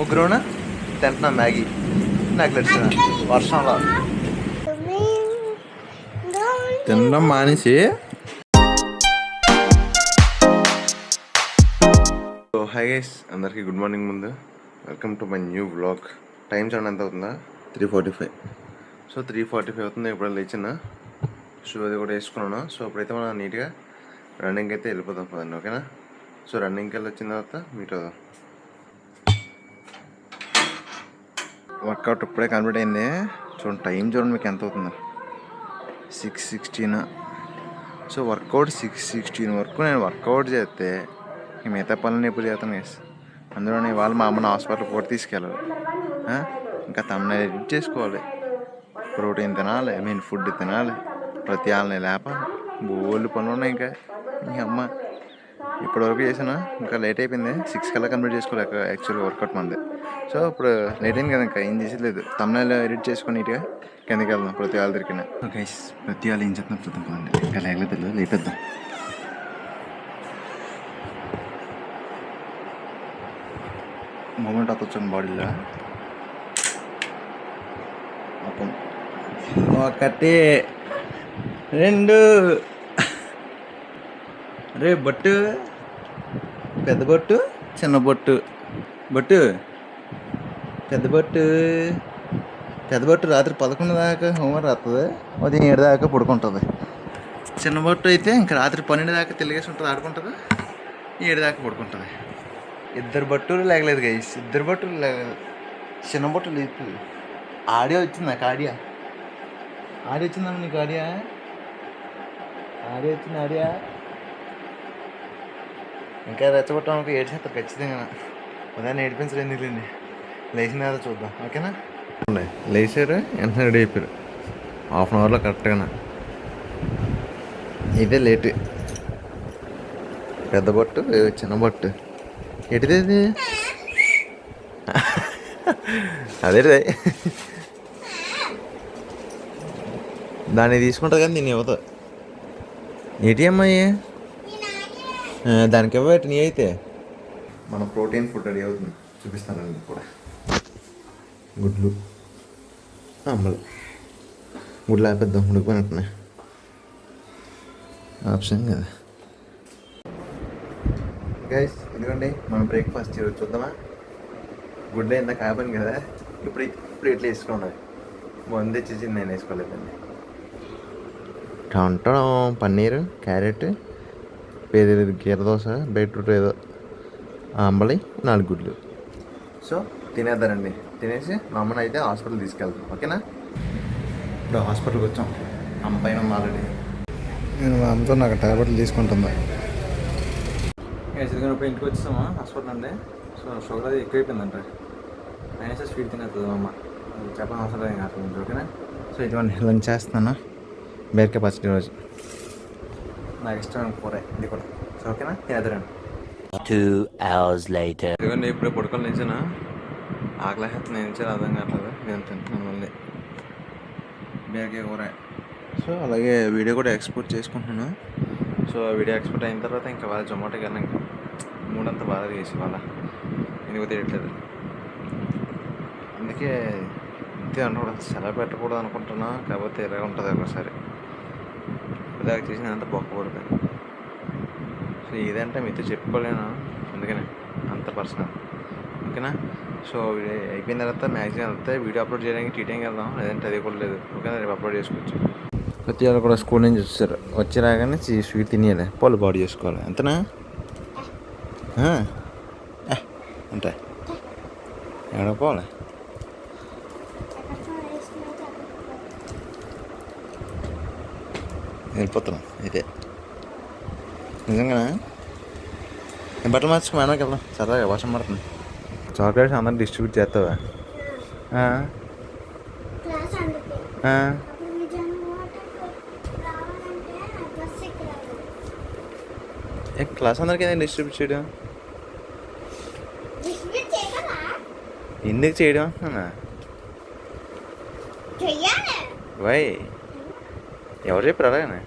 ముగ్గురున తింటున్నా మ్యాగీ నాకు తెలిసిన వర్షంలో తినడం మానేసి. సో హై గైస్, అందరికీ గుడ్ మార్నింగ్. ముందు welcome to my new vlog. Time చూడండి ఎంత అవుతుందా, 3:45. సో 3:45 అవుతుంది. ఇప్పుడు లేచిన షూ అది కూడా వేసుకున్నాను. సో అప్పుడైతే మనం నీట్గా రన్నింగ్కి అయితే వెళ్ళిపోతాం పదండి, ఓకేనా? సో రన్నింగ్కి వెళ్ళి వచ్చిన తర్వాత మీట్ అవుదాం. వర్కౌట్ ఇప్పుడే కంప్లీట్ అయింది. చూడండి టైం చూడండి మీకు ఎంత అవుతుందో, 6:16. సో వర్కౌట్ 6:16 వరకు నేను వర్కౌట్ చేస్తే మిగతా పనులు ఎప్పుడు చేస్తాను గైస్. అందులో వాళ్ళు మా అమ్మని హాస్పిటల్ కూడా తీసుకెళ్ళాలి. ఇంకా తన ఎడిట్ చేసుకోవాలి, ప్రోటీన్ తినాలి, ఫుడ్ తినాలి, ప్రతి వాళ్ళని లేపాలి, బోళ్ళు పనులు ఉన్నాయి. ఇంకా మీ అమ్మ ఇప్పటివరకు చేసినా ఇంకా లేట్ అయిపోయింది. 6 కల్లా కంప్లీట్ చేసుకోలేక యాక్చువల్గా వర్కౌట్ మంది. సో ఇప్పుడు లేట్ అయింది కదా, ఇంకా ఏం చేసేది. తమిళ ఎడిట్ చేసుకుని నీట్గా కిందకి వెళ్దాం ప్రతి వాళ్ళ దొరికిన. ఓకే, ప్రతి వాళ్ళు ఏం చేస్తున్నా చూద్దాం. ఇంకా లేకపోతే లేపేద్దాం. మూమెంట్ అవుతుంది బాడీలో. ఒకటి, రెండు, రే బొట్టు, పెద్ద బొట్టు, చిన్న బొట్టు, బొట్టు, పెద్ద బొట్టు. పెద్ద బొట్టు రాత్రి 11 దాకా హోంవర్క్ రాస్తుంది, ఉదయం 7 దాకా పడుకుంటుంది. చిన్న బొట్టు అయితే ఇంకా రాత్రి 12 దాకా తెలిగేసి ఉంటుంది, ఆడుకుంటుంది, 7 దాకా పడుకుంటుంది. ఇద్దరు బొట్టులు లేగలేదు గైస్, ఇద్దరు బొట్టులు లేగలేదు. చిన్న బొట్టు లేదు. ఆడియో వచ్చింది నాకు, ఆడియో వచ్చిందమ్మ నీకు, ఆడియో వచ్చింది. ఆడియో ఇంకా రెచ్చగొట్టడానికి ఏడ్చేస్తారు ఖచ్చితంగా. ఉదయాన్ని ఏడిపించలేదు నీళ్ళండి. లేచిన తర్వాత చూద్దాం, ఓకేనా? లేచారు, వెంటనే రెడీ అయిపోయారు. హాఫ్ అన్ అవర్లో కరెక్ట్గా. ఇదే లేట్. పెద్ద బొట్టు, చిన్న బొట్టు. ఎటుదేది అదే దాన్ని తీసుకుంటుంది కానీ దీన్ని ఇవ్వదు. ఏటీఎం అయ్యి దానికి ఇవ్వబెట్టి నీ అయితే మన ప్రోటీన్ ఫుడ్ రెడీ అవుతుంది, చూపిస్తానండి. కూడా గుడ్లు, అమ్మలు, గుడ్లు ఆపేద్దాం, ఉడికిపోయినట్టున్నాయి. ఆప్షన్ కదా గైస్. ఇదిగోండి మన బ్రేక్ఫాస్ట్ ఈరోజు చూద్దామా. గుడ్లు ఇందాక ఆపాను కదా, ఇప్పుడు ఇట్లా వేసుకున్నది. ముందు తెచ్చేసింది, నేను వేసుకోలేదండి. టంటం పన్నీరు, క్యారెట్, కీర దోశ, బీట్రూట్ ఏదో, అంబలి, 4 గుడ్లు. సో తినేద్దారండి. తినేసి మా అమ్మని అయితే హాస్పిటల్ తీసుకెళ్తాం, ఓకేనా? ఇప్పుడు హాస్పిటల్కి వచ్చాం. అమ్మ పైన ఆల్రెడీ నేను మా అమ్మతో నాకు టాబ్లెట్లు తీసుకుంటుందా. ఇప్పుడు ఇంటికి వచ్చేసామా హాస్పిటల్ అండి. సో షుగర్ అది ఎక్కువైపోయిందంట. అయినా సరే స్వీట్ తినేస్తుంది మా అమ్మ, చెప్పని అవసరం లేదు అసలు నుంచి, ఓకేనా? సో ఇటువంటి లంచ్ చేస్తున్నాను, బీరకాయ పచ్చడి. రోజు నాకు ఇష్టమైన కూర ఇది కూడా. సో ఓకేనా, తినేద్దరండి. 2 hours later. ఇదిగోండి ఇప్పుడు పడుకొని నించాను. ఆకలి హెత్తు నించాను, అర్థం కావట్లేదు. నేను తింటున్నాను మళ్ళీ బీరకాయ కూర. సో అలాగే వీడియో కూడా ఎక్స్పోర్ట్ చేసుకుంటున్నాను. సో వీడియో ఎక్స్పోర్ట్ అయిన తర్వాత ఇంకా వాళ్ళ జొమాటోకి వెళ్ళాం. ఇంకా మూడంతా బాగా చేసి వాళ్ళ ఎందుకు తెలియట్లేదు. అందుకే ఇంతే అనకూడదు, సెలవు పెట్టకూడదు అనుకుంటున్నా. కాకపోతే ఇలా ఉంటుంది ఒకసారి. ఇలాగ చేసిన అంత బొక్కకూడదు. సో ఇదంటే మీతో చెప్పుకోలేను, అందుకనే అంత పర్సనల్, ఓకేనా? సో అయిపోయిన తర్వాత మ్యాక్సిమం వెళ్తే వీడియో అప్లోడ్ చేయడానికి టీటైంకి వెళ్దాం, లేదంటే అది కూడా లేదు, ఓకేనా? రేపు అప్లోడ్ చేసుకోవచ్చు. ప్రతి వాళ్ళు కూడా స్కూల్ నుంచి వచ్చారు, వచ్చి రాగానే స్వీట్ తినేయాలి, పళ్ళు బాడీ చేసుకోవాలి, అంతేనా? అంటే ఎక్కడ పోవాలి? వెళ్ళిపోతున్నాం అయితే. నిజంగానా? నేను బట్టలు మార్చుకు మేనకి వెళ్దాం, సరదాగా వర్షం పడుతుంది. చాక్లెట్స్ అందరం డిస్ట్రిబ్యూట్ చేస్తావా? క్లాస్ అందరికి ఏదైనా డిస్ట్రిబ్యూట్ చేయడం ఎందుకు చేయడం అన్నా? వై ఎవరు చెప్పారు అలాగనే?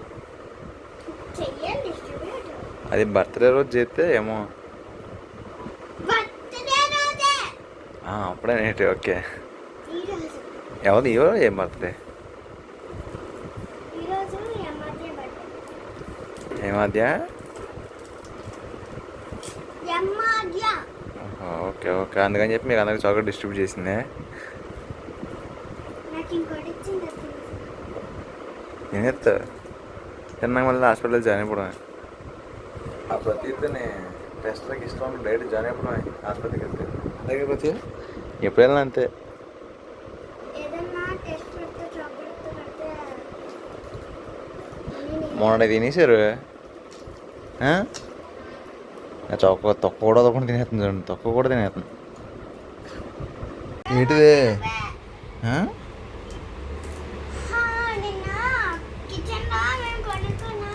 అది బర్త్డే రోజు చేస్తే ఏమో అప్పుడే నేటి ఓకే. ఈరోజు ఎవరు ఎవరు ఏం బర్త్డే? ఈరోజు యమ్మాద్య బర్త్డే. ఏమధ్య? యమ్మాద్య. ఓకే ఓకే, అందుకని చెప్పి మీకు అందరికి చాక్లెట్ డిస్ట్రిబ్యూట్ చేసిందే. నాకు ఇంకోటి ఇచ్చింది నేను ఎత్తా తిన్నాక మళ్ళీ హాస్పిటల్ జాయిన్ అయిపోవడం. ఆ ప్రతిని టెస్ట్లకి ఇష్టం డైరెక్ట్ జాయిన్ అయిపోవడం హాస్పిటల్కి వెళ్తే. అలాగే ప్రతి ఎప్పుడు వెళ్ళినా అంతే. ఏదన్నా టెస్ట్ పెడితే చాక్లెట్ పెడితే మొన్న తినేసారు తొక్క కూడా తొక్కకుండా తినేస్తుంది చూడండి. తొక్క కూడా తినేస్తుంది. ఏంటిదే? నిన్న కిచెన్ లో మేము కొనుక్కున్న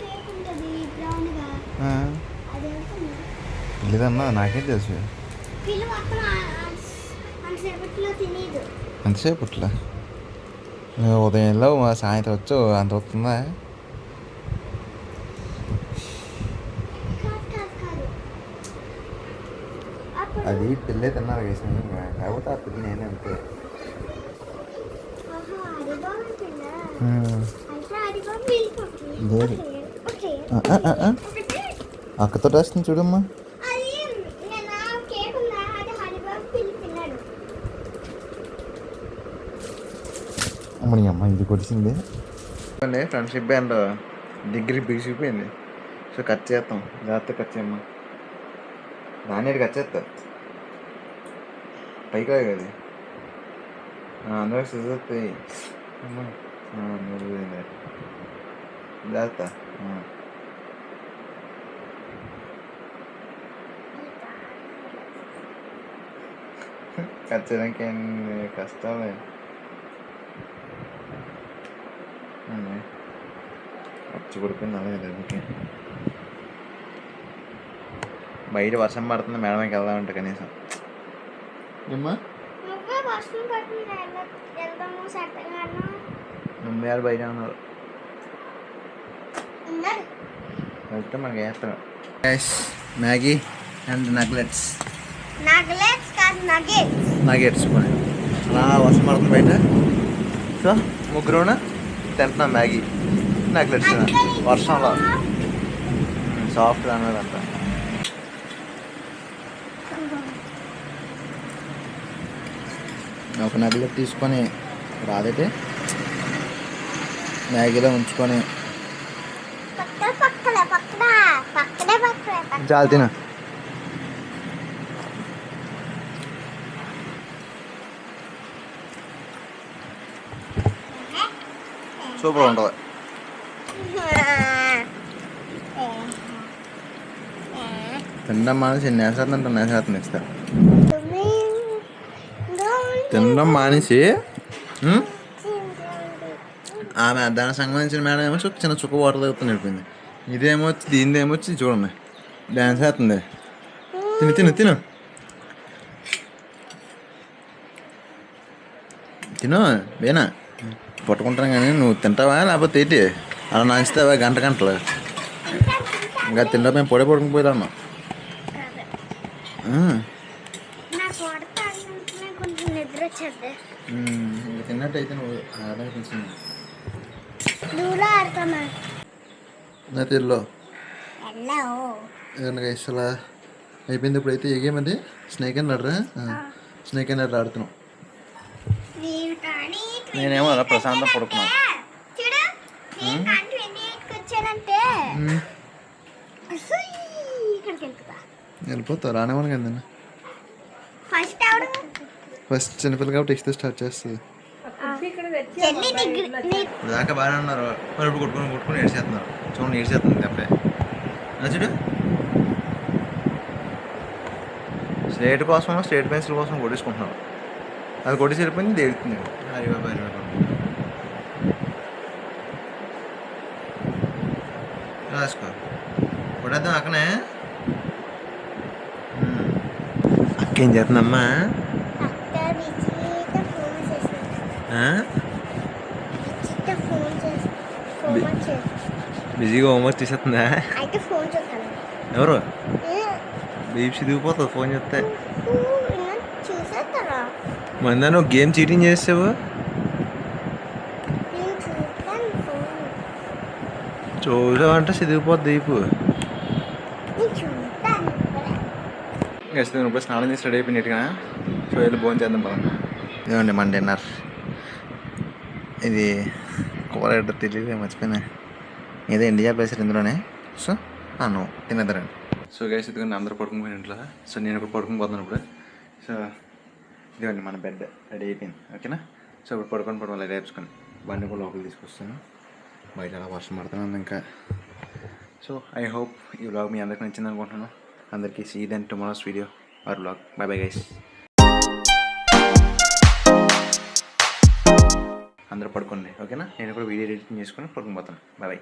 కేక్ ఉంటుంది బ్రౌన్ గా, అది వెళ్తుంది. లేదన్నా నాకేం తెలుసు. పిల్లు మొత్తం అంతసేపట్లో తినేదు. ఎంతసేపు ఇట్లా ఉదయంలో సాయంత్రం వచ్చు అంత వస్తుందా? కాదు కాదు కాదు. అప్పుడు అది పిల్లే తిన్నారు వేసిన కాకపోతే ఆ పిల్ల నేనే అంతే. హరిబాబు పిల్ల అంటే హరిబాబు వెళ్ళిపోతుంది. లేదు. అక్కతో రాస్తుంది చూడమ్మా. అది నేను కేక్ ఉందా అది హరిబాబు పిల్లి తిన్నాడు. అమ్మని అమ్మ ఇది కొడిసింది. ఫ్రెండ్షిప్ బ్యాండ్ డిగ్రీ బిగిసిపోయింది. సో కట్ చేస్తాం. జాగ్రత్త కట్ చేయమ్మా. దాన్ని కట్ చేస్తా పైకి అది అందరూ సిజర్తాయి అమ్మా. జాగ్రత్త. కట్ చేయడానికి కష్టమే. వచ్చి పడిపోయింది అలాగే. ఓకే బయట వర్షం పడుతుంది మేడమకి వెళ్దామంటే కనీసం ఏమ్మా నువ్వే వర్షం పడుతుంది వెళ్దాము సరదాగా మమ్మీ వాళ్ళు బయట ఉన్నారు. ఉన్నారు. వెళ్తే మనకి వేస్తాం. Maggi and నగ్లెట్స్. నగలెట్స్ కాదు నగెట్స్. నగెట్స్ కొని అలా వర్షం పడుతుంది బయట. సో ముగ్గురున తింటున్నాం మ్యాగీ నగ్లెట్స్ వర్షంలో. సాఫ్ట్ అన్నదంట. ఒక నగ్లెట్ తీసుకొని రాదైతే మ్యాగీలో ఉంచుకొని చాలా తిన. సూపర్ ఉంటుంది. తినడం మానేసి నేసేస్తుంది అంటే నేసేస్తుంది ఇస్తా. తినడం మానేసి ఆమె దానికి సంబంధించిన మేడం ఏమో చిన్న చుక్క వాటర్ తాగుతుంది నడిపోయింది. ఇదేమొచ్చి దీనిది ఏమొచ్చి చూడండి డ్యాన్స్ వేస్తుంది. తిను తిను తిను తిను వేనా పట్టుకుంటాను కానీ నువ్వు తింటావా లేకపోతే ఏంటి అలా నాచుతావా గంట గంటలు ఇంకా తింటా. మేము పొడి పడుకుని పోయిదామా. ఇంకా తిన్నట్టు అయితే నువ్వు అలాగే తెలిసింది. నా తెల్లో ఏదన్నా ఇస్తలా అయిపోయింది. ఇప్పుడైతే ఏ గేమ్ అది స్నేక్ అండ్ ఆడరా? స్నేక్ అండ్ ఆడర్ ఆడుతున్నాం. నేనేమో అలా ప్రశాంతం పడుకున్నాను. వెళ్ళిపోతా రానివ్వను కదన్నా. ఫస్ట్ చిన్నపిల్ల కాబట్టి ఎక్స్తో స్టార్ట్ చేస్తుంది. దాకా బాగానే ఉన్నారు. మరి ఇప్పుడు కొట్టుకుని ఏడ్చేస్తున్నారు. చూడండి ఏడ్చేస్తుంది అప్పుడే. చూడు స్లేట్ కోసం స్లేట్ పెన్సిల్ కోసం కొట్టేసుకుంటున్నారు. అది కొట్టేసి వెళ్ళిపోయింది దేడుతుంది. హరి బాబా హరి బాబా రాసుకో కొట్టేద్దాం అక్కనే. అక్క ఏం చేస్తుందమ్మా? బిజీగా హోంవర్క్ చేసేస్తుందా? ఎవరు బీప్సీ దిగిపోతుంది ఫోన్ చేస్తే. చూస్తారా? మందా నువ్వు గేమ్ చీటింగ్ చేసావు. నేను చూస్తాను ఫోన్. చూసావంటే చదివిపోద్ది దీపు. నేను చూస్తాను ఇప్పుడే. వేస్తే నువ్వు ఇప్పుడు స్నానం చేసి రెడీ అయిపోయినట్టుగా. సో వెళ్ళి భోజనం చేద్దాం పద. ఇదిగోండి మన డిన్నర్. ఇది కూర ఏంటో తెలియదు, మర్చిపోయినా. ఏదో ఇండియా బేసర్ ఇందులోనే. సో అన్నం తినేద్దరండి. సో గైస్ ఇదిగోండి అందరూ పడుకుని ఇంట్లో. సో నేను ఇప్పుడు పడుకుని పోతున్నాను ఇప్పుడు. సో ఇదిగోండి మన బెడ్ రెడీ అయిపోయింది. ఓకేనా. సో ఇప్పుడు పడుకొని రేపుకొని బండి కూడా లోపలికి తీసుకొస్తాను. బయట అలా వర్షం పడుతున్నాను ఇంకా. సో ఐ హోప్ ఈ వ్లాగ్ మీ అందరికి నచ్చింది అనుకుంటున్నాను. అందరికీ see then tomorrow's video or vlog. Bye bye guys. అందరూ పడుకోండి ఓకేనా. నేను కూడా వీడియో ఎడిటింగ్ చేసుకొని పడుకుని పోతాను. By by.